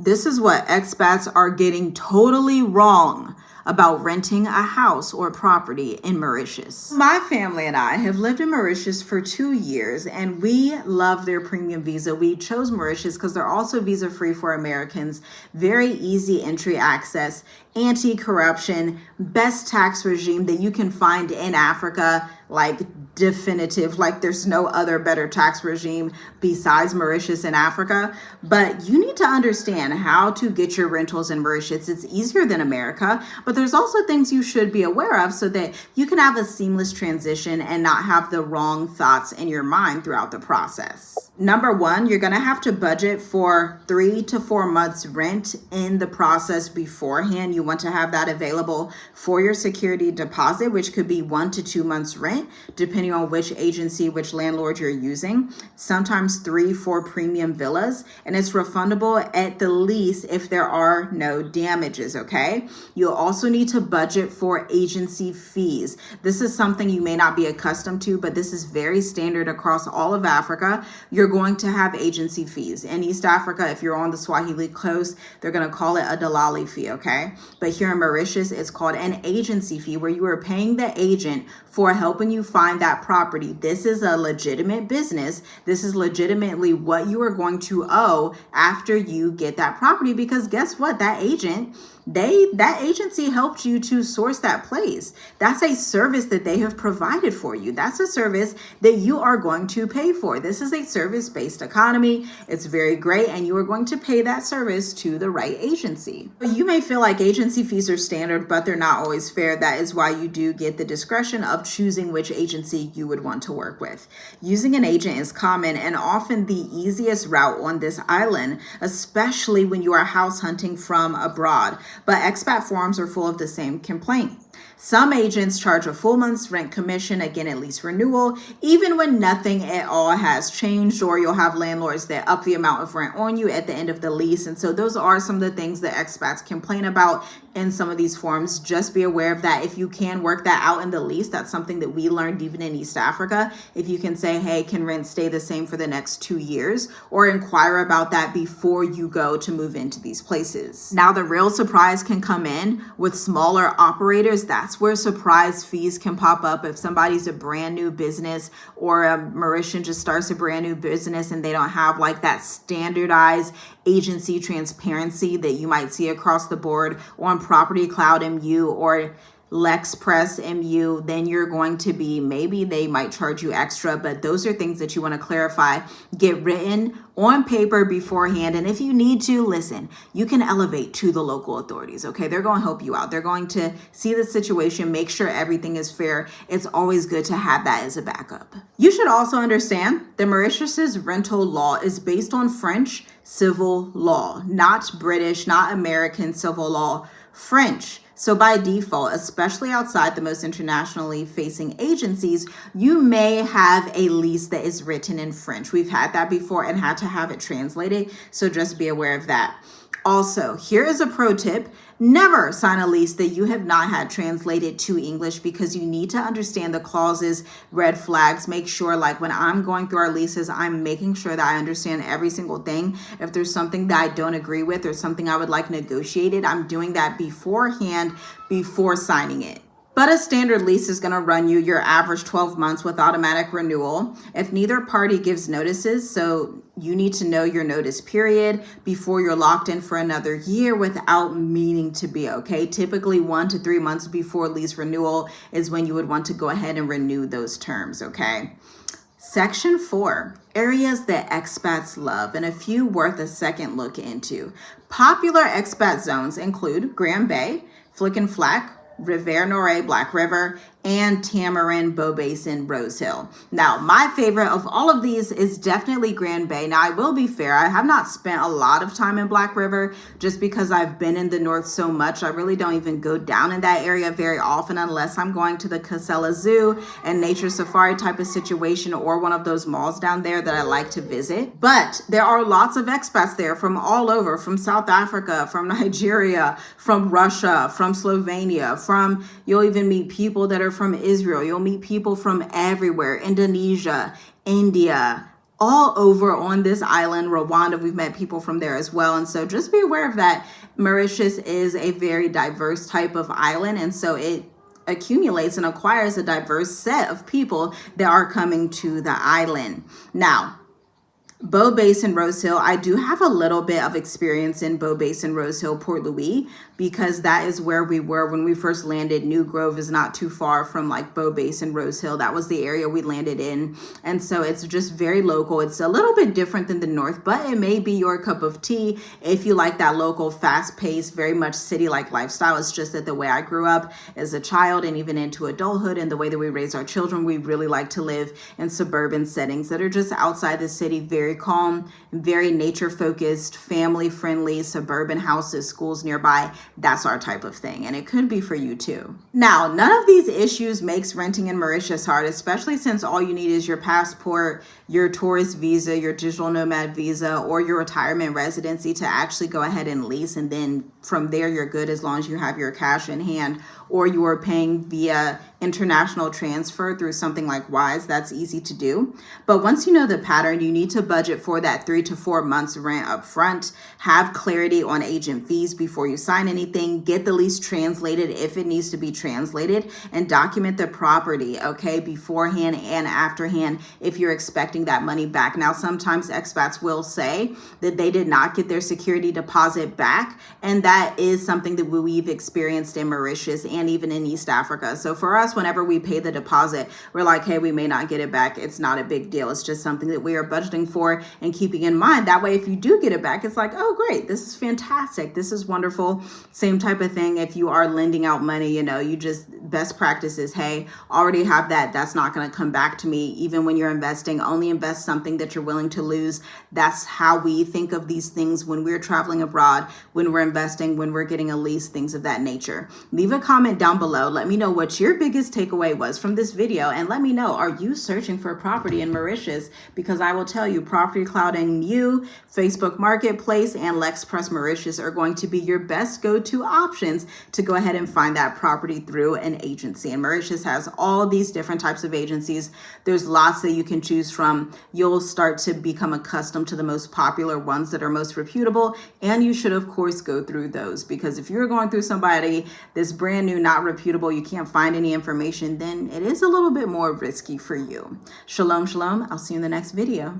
this is what expats are getting totally wrong about renting a house or property in Mauritius. My family and I have lived in Mauritius for 2 years, and we love their premium visa. We chose Mauritius because they're also visa free for Americans, very easy entry access, anti-corruption, best tax regime that you can find in Africa, like definitive, like there's no other better tax regime besides Mauritius in Africa. But you need to understand how to get your rentals in Mauritius. It's easier than America, but there's also things you should be aware of so that you can have a seamless transition and not have the wrong thoughts in your mind throughout the process. Number one, you're gonna have to budget for 3 to 4 months rent in the process beforehand. You want to have that available for your security deposit, which could be 1 to 2 months rent, depending on which agency, which landlord you're using. Sometimes 3 for premium villas, and it's refundable at the lease if there are no damages, okay? You'll also need to budget for agency fees. This is something you may not be accustomed to, but this is very standard across all of Africa. You're going to have agency fees. In East Africa, if you're on the Swahili coast, they're going to call it a dalali fee, okay? But here in Mauritius, it's called an agency fee, where you are paying the agent for helping you find that property. This is a legitimate business. This is legitimately what you are going to owe after you get that property, because guess what? That agency helped you to source that place. That's a service that they have provided for you. That's a service that you are going to pay for. This is a service-based economy. It's very great, and you are going to pay that service to the right agency. You may feel like agency fees are standard, but they're not always fair. That is why you do get the discretion of choosing which agency you would want to work with. Using an agent is common and often the easiest route on this island, especially when you are house hunting from abroad. But expat forums are full of the same complaint. Some agents charge a full month's rent commission, again at lease renewal, even when nothing at all has changed, or you'll have landlords that up the amount of rent on you at the end of the lease. And so those are some of the things that expats complain about in some of these forums. Just be aware of that. If you can work that out in the lease, that's something that we learned even in East Africa. If you can say, hey, can rent stay the same for the next 2 years, or inquire about that before you go to move into these places. Now, the real surprise can come in with smaller operators. That's where surprise fees can pop up. If somebody's a brand new business, or a Mauritian just starts a brand new business and they don't have like that standardized agency transparency that you might see across the board on Property Cloud MU or Lexpress MU, then you're going to be, maybe they might charge you extra, but those are things that you want to clarify. Get written on paper beforehand. And if you need to, listen, you can elevate to the local authorities, okay? They're going to help you out. They're going to see the situation, make sure everything is fair. It's always good to have that as a backup. You should also understand that Mauritius's rental law is based on French civil law, not British, not American civil law, French. So by default, especially outside the most internationally facing agencies, you may have a lease that is written in French. We've had that before and had to have it translated, so just be aware of that. Also, here is a pro tip. Never sign a lease that you have not had translated to English, because you need to understand the clauses, red flags. Make sure, like when I'm going through our leases, I'm making sure that I understand every single thing. If there's something that I don't agree with or something I would like negotiated, I'm doing that beforehand before signing it. But a standard lease is going to run you your average 12 months with automatic renewal. If neither party gives notices, so you need to know your notice period before you're locked in for another year without meaning to be, okay? Typically 1 to 3 months before lease renewal is when you would want to go ahead and renew those terms, okay? Section 4, areas that expats love, and a few worth a second look into. Popular expat zones include Grand Bay, Flick and Flack, Rivière Nore, Black River, and Tamarin, Bow Basin, Rose Hill. Now, my favorite of all of these is definitely Grand Bay. Now, I will be fair, I have not spent a lot of time in Black River just because I've been in the north so much. I really don't even go down in that area very often unless I'm going to the Casella Zoo and nature safari type of situation, or one of those malls down there that I like to visit. But there are lots of expats there from all over, from South Africa, from Nigeria, from Russia, from Slovenia, you'll even meet people that are from Israel. You'll meet people from everywhere, Indonesia, India, all over on this island. Rwanda, we've met people from there as well. And so just be aware of that. Mauritius is a very diverse type of island. And so it accumulates and acquires a diverse set of people that are coming to the island. Now, Bow Basin, Rose Hill. I do have a little bit of experience in Bow Basin, Rose Hill, Port Louis, because that is where we were when we first landed. New Grove is not too far from like Bow Basin, Rose Hill. That was the area we landed in. And so it's just very local. It's a little bit different than the north, but it may be your cup of tea if you like that local, fast-paced, very much city-like lifestyle. It's just that the way I grew up as a child and even into adulthood and the way that we raise our children, we really like to live in suburban settings that are just outside the city, very calm, very nature focused, family friendly, suburban houses, schools nearby. That's our type of thing. And it could be for you too. Now, none of these issues makes renting in Mauritius hard, especially since all you need is your passport, your tourist visa, your digital nomad visa, or your retirement residency to actually go ahead and lease. And then from there, you're good as long as you have your cash in hand, or you are paying via international transfer through something like Wise. That's easy to do. But once you know the pattern, you need to budget for that 3 to 4 months rent up front, have clarity on agent fees before you sign anything, get the lease translated if it needs to be translated, and document the property, okay, beforehand and afterhand if you're expecting that money back. Now, sometimes expats will say that they did not get their security deposit back, and that is something that we've experienced in Mauritius and even in East Africa. So for us, whenever we pay the deposit, we're like, hey, we may not get it back. It's not a big deal. It's just something that we are budgeting for and keeping in mind. That way, if you do get it back, it's like, oh, great. This is fantastic. This is wonderful. Same type of thing. If you are lending out money, you just best practice is, hey, already have that. That's not going to come back to me. Even when you're investing, only invest something that you're willing to lose. That's how we think of these things when we're traveling abroad, when we're investing, when we're getting a lease, things of that nature. Leave a comment down below. Let me know what your biggest takeaway was from this video, and let me know, are you searching for a property in Mauritius? Because I will tell you, Property Cloud and you, Facebook Marketplace, and LexPress Mauritius are going to be your best go-to options to go ahead and find that property through an agency. And Mauritius has all these different types of agencies. There's lots that you can choose from. You'll start to become accustomed to the most popular ones that are most reputable, and you should, of course, go through those, because if you're going through somebody that's brand new, not reputable, you can't find any information, then it is a little bit more risky for you. Shalom, shalom. I'll see you in the next video.